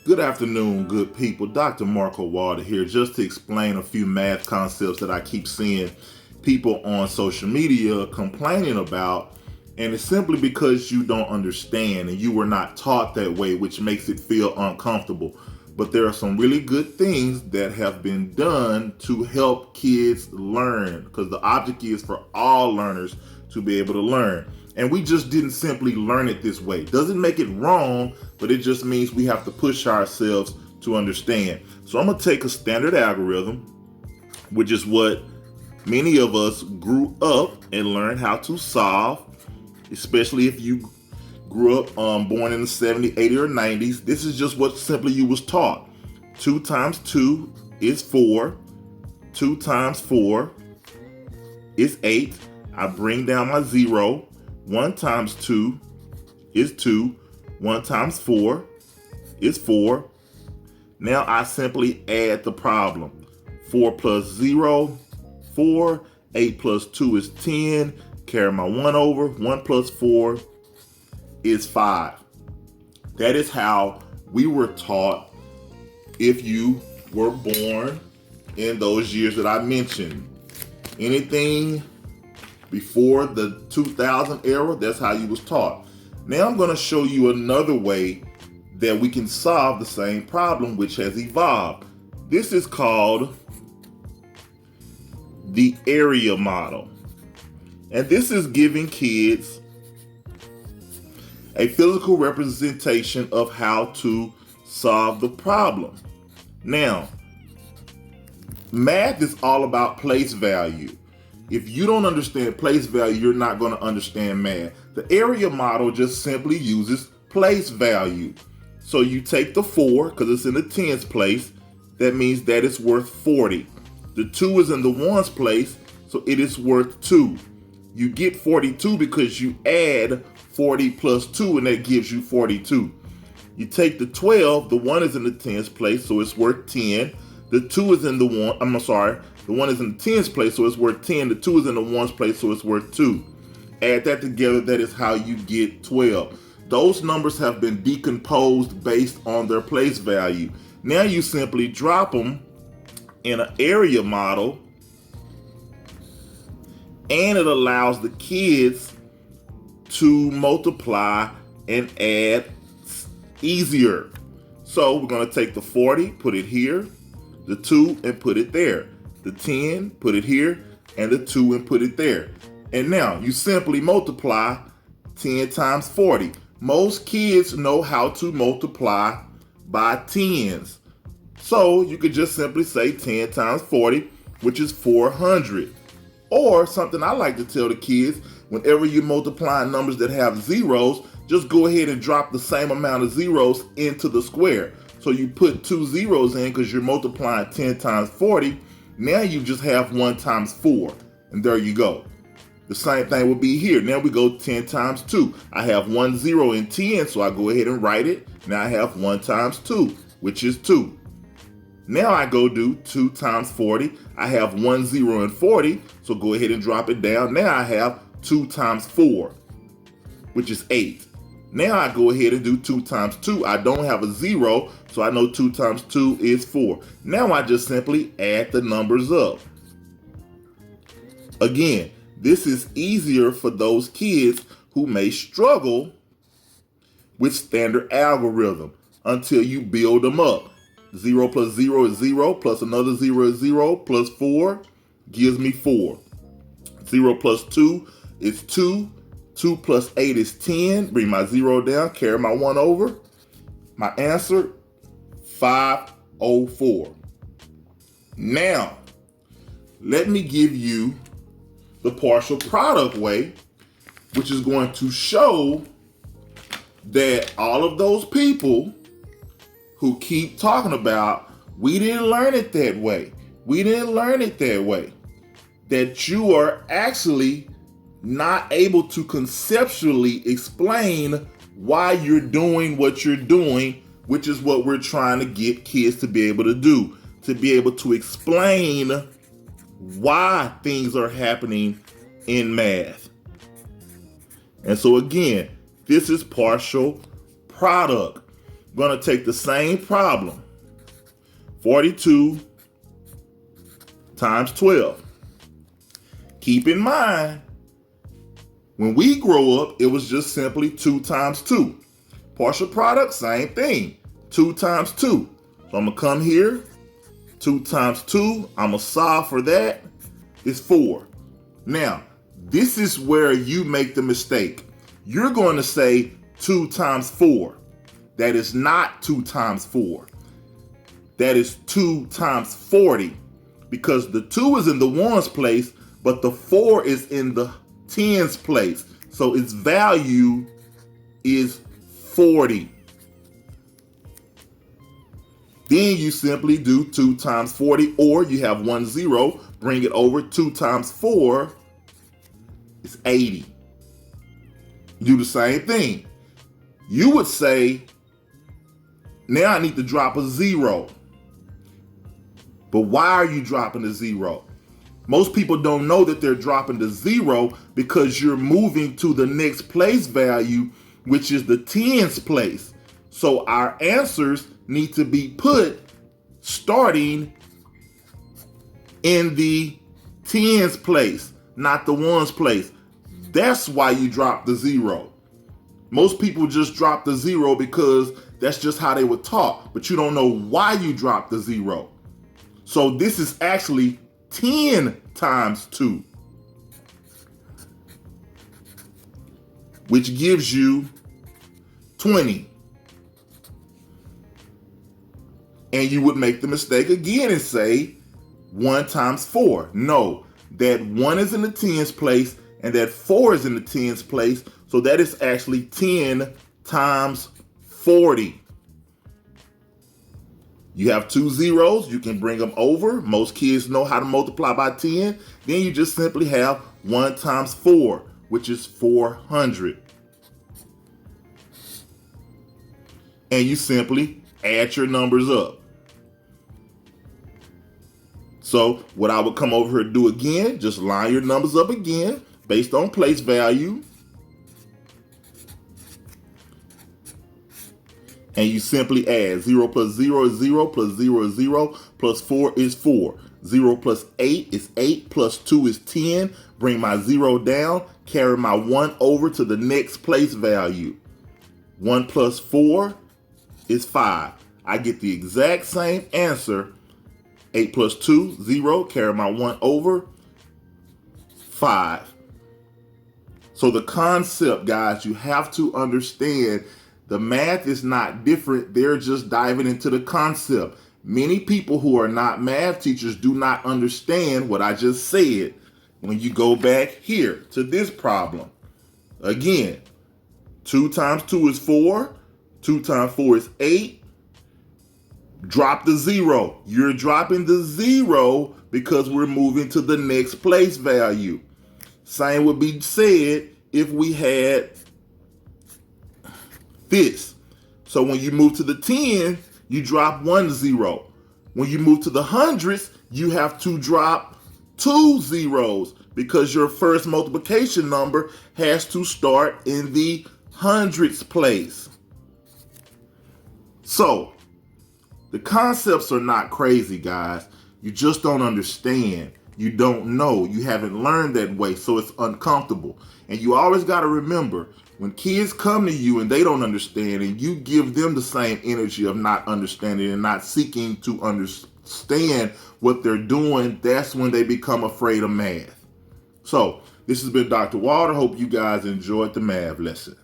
Good afternoon, good people. Dr. Marco Walder here just to explain a few math concepts that I keep seeing people on social media complaining about. And it's simply because you don't understand and you were not taught that way, which makes it feel uncomfortable. But there are some really good things that have been done to help kids learn, because the object is for all learners to be able to learn. And we just didn't simply learn it this way. Doesn't make it wrong, but it just means we have to push ourselves to understand. So I'm going to take a standard algorithm, which is what many of us grew up and learned how to solve, especially if you grew up born in the 70s, 80s, or 90s. This is just what simply you was taught. 2 times 2 is 4. 2 times 4 is 8. I bring down my 0. 1 times 2 is 2. 1 times 4 is 4. Now I simply add the problem. 4 plus 0, 4. 8 plus 2 is 10. Carry my 1 over. 1 plus 4 is 5. That is how we were taught if you were born in those years that I mentioned. Anything before the 2000 era, that's how you was taught. Now I'm going to show you another way that we can solve the same problem, which has evolved. This is called the area model. And this is giving kids a physical representation of how to solve the problem. Now, math is all about place value. If you don't understand place value, you're not going to understand math. The area model just simply uses place value. So you take the 4, because it's in the tens place, that means that it's worth 40. The 2 is in the ones place, so it is worth 2. You get 42 because you add 40 plus 2, and that gives you 42. You take the 12, the 1 is in the tens place, so it's worth 10. The 2 is in the 1, the 1 is in the tens place, so it's worth 10. The 2 is in the ones place, so it's worth 2. Add that together, that is how you get 12. Those numbers have been decomposed based on their place value. Now you simply drop them in an area model, and it allows the kids to multiply and add easier. So we're going to take the 40, put it here, the 2, and put it there. The 10, put it here, and the 2, and put it there. And now you simply multiply 10 times 40. Most kids know how to multiply by tens. So you could just simply say 10 times 40, which is 400. Or something I like to tell the kids, whenever you multiply numbers that have zeros, just go ahead and drop the same amount of zeros into the square. So you put 2 zeros in because you're multiplying 10 times 40. Now you just have 1 times 4. And there you go. The same thing would be here. Now we go 10 times 2. I have 1 0 in 10, so I go ahead and write it. Now I have 1 times 2, which is 2. Now I go do 2 times 40. I have 1 0 in 40, so go ahead and drop it down. Now I have 2 times 4, which is 8. Now I go ahead and do 2 times 2. I don't have a 0, so I know 2 times 2 is 4. Now I just simply add the numbers up. Again, this is easier for those kids who may struggle with standard algorithm until you build them up. 0 plus 0 is 0, plus another 0 is 0, plus 4 gives me 4. 0 plus 2 is 2. 2 plus 8 is 10. Bring my 0 down, carry my 1 over. My answer, 504. Now, let me give you the partial product way, which is going to show that all of those people who keep talking about, we didn't learn it that way, that you are actually not able to conceptually explain why you're doing what you're doing, which is what we're trying to get kids to be able to do, to be able to explain why things are happening in math. And so again, this is partial product. I'm going to take the same problem, 42 times 12. Keep in mind, when we grow up, it was just simply 2 times 2. Partial product, same thing, 2 times 2. So I'm going to come here, 2 times 2, I'm going to solve for that, it's 4. Now, this is where you make the mistake. You're going to say 2 times 4. That is not 2 times 4. That is 2 times 40, because the 2 is in the ones place, but the 4 is in the tens place. So its value is 40. Then you simply do 2 times 40, or you have 1 0, bring it over, 2 times 4 is 80. Do the same thing. You would say, now I need to drop a 0. But why are you dropping a 0? Most people don't know that they're dropping the 0 because you're moving to the next place value, which is the tens place. So our answers need to be put starting in the tens place, not the ones place. That's why you drop the 0. Most people just drop the 0 because that's just how they were taught, but you don't know why you dropped the 0. So this is actually 10 times 2, which gives you 20. And you would make the mistake again and say 1 times 4. No, that 1 is in the tens place and that 4 is in the tens place. So that is actually 10 times 40. You have 2 zeros, you can bring them over. Most kids know how to multiply by 10. Then you just simply have 1 times 4, which is 400. And you simply add your numbers up. So what I would come over here and do again, just line your numbers up again based on place value. And you simply add 0 plus 0 is 0, plus 0 is 0, plus 4 is 4. 0 plus 8 is 8, plus 2 is 10. Bring my 0 down, carry my 1 over to the next place value. 1 plus 4 is 5. I get the exact same answer. 8 plus 2, 0, carry my 1 over, 5. So the concept, guys, you have to understand the math is not different. They're just diving into the concept. Many people who are not math teachers do not understand what I just said. When you go back here to this problem, again, 2 times 2 is 4. 2 times 4 is 8. Drop the 0. You're dropping the 0 because we're moving to the next place value. Same would be said if we had this. So when you move to the 10, you drop 1 0. When you move to the hundreds, you have to drop 2 zeros because your first multiplication number has to start in the hundreds place. So the concepts are not crazy, guys. You just don't understand. You don't know. You haven't learned that way, so it's uncomfortable. And you always got to remember, when kids come to you and they don't understand and you give them the same energy of not understanding and not seeking to understand what they're doing, that's when they become afraid of math. So this has been Dr. Walder. Hope you guys enjoyed the math lesson.